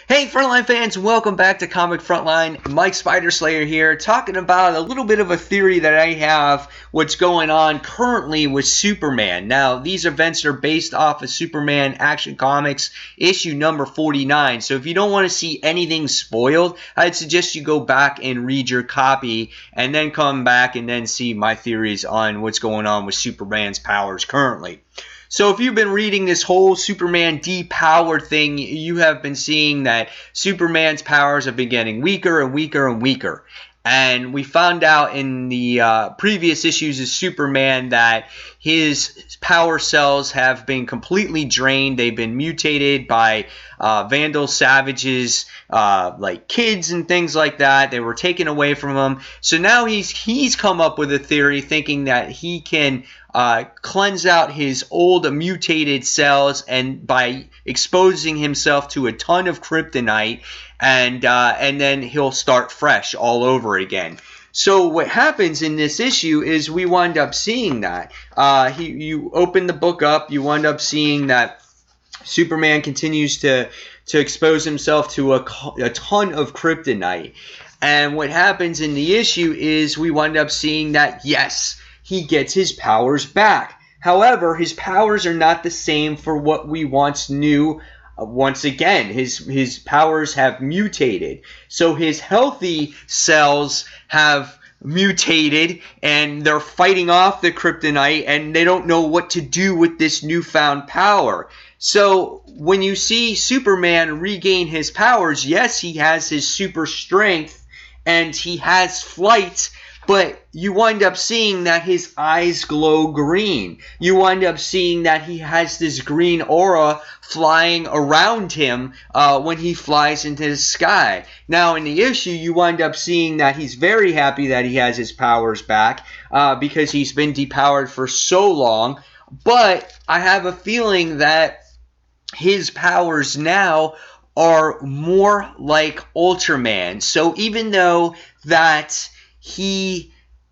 Hey Frontline fans, welcome back to Comic Frontline. Mike Spider Slayer here, talking about a little bit of a theory that I have what's going on currently with Superman. Now, these events are based off of Superman Action Comics issue number 49. So if you don't want to see anything spoiled, I'd suggest you go back and read your copy and then come back and then see my theories on what's going on with Superman's powers currently. So if you've been reading this whole Superman depowered thing, you have been seeing that Superman's powers have been getting weaker and weaker and weaker. And we found out in the previous issues of Superman that his power cells have been completely drained. They've been mutated by Vandal savages, like kids and things like that. They were taken away from him. So now he's come up with a theory thinking that he can cleanse out his old mutated cells and by exposing himself to a ton of kryptonite, and then he'll start fresh all over again. So what happens in this issue is we wind up seeing that you open the book up, you wind up seeing that Superman continues to expose himself to a ton of kryptonite. And what happens in the issue is we wind up seeing that, yes, he gets his powers back. However, his powers are not the same for what we once knew. Once again, his powers have mutated. So his healthy cells have mutated and they're fighting off the kryptonite and they don't know what to do with this newfound power. So when you see Superman regain his powers, yes, he has his super strength and he has flight, but you wind up seeing that his eyes glow green. You wind up seeing that he has this green aura flying around him when he flies into the sky. Now, in the issue, you wind up seeing that he's very happy that he has his powers back because he's been depowered for so long. But I have a feeling that his powers now are more like Ultraman. So even though that he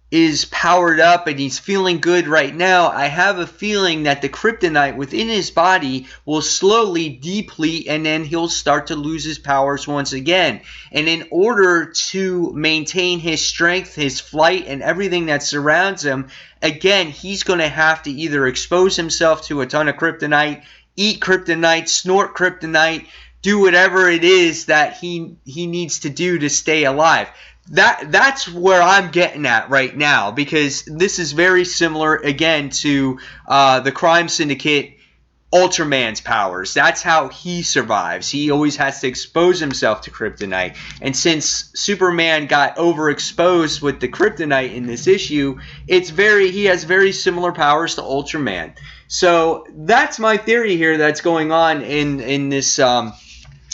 is powered up and he's feeling good right now, I have a feeling that the kryptonite within his body will slowly deplete and then he'll start to lose his powers once again. And in order to maintain his strength, his flight, and everything that surrounds him, again, he's going to have to either expose himself to a ton of kryptonite, eat kryptonite, snort kryptonite, do whatever it is that he needs to do to stay alive. That's where I'm getting at right now, because this is very similar again to the crime syndicate Ultraman's powers. That's how he survives. He always has to expose himself to kryptonite. And since Superman got overexposed with the kryptonite in this issue, he has very similar powers to Ultraman. So that's my theory here that's going on in this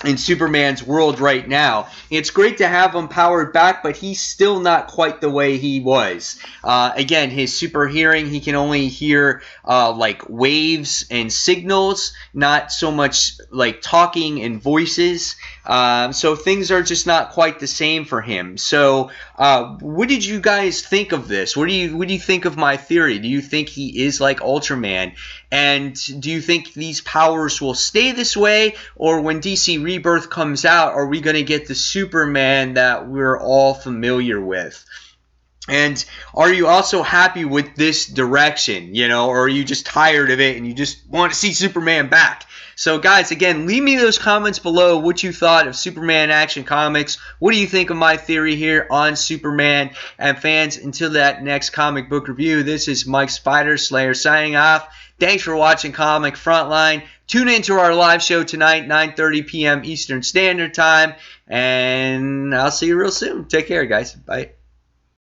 in Superman's world right now. It's great to have him powered back, but he's still not quite the way he was. Again, his super hearing, he can only hear like waves and signals, not so much like talking and voices. So things are just not quite the same for him. So what did you guys think of this? What do you think of my theory? Do you think he is like Ultraman? And do you think these powers will stay this way, or when DC Rebirth comes out, are we going to get the Superman that we're all familiar with? And are you also happy with this direction, or are you just tired of it and you just want to see Superman back? So guys, again, leave me those comments below what you thought of Superman Action Comics. What do you think of my theory here on Superman? And fans, until that next comic book review, this is Mike Spider Slayer signing off. Thanks for watching Comic Frontline. Tune into our live show tonight, 9:30 p.m. Eastern Standard Time. And I'll see you real soon. Take care, guys. Bye.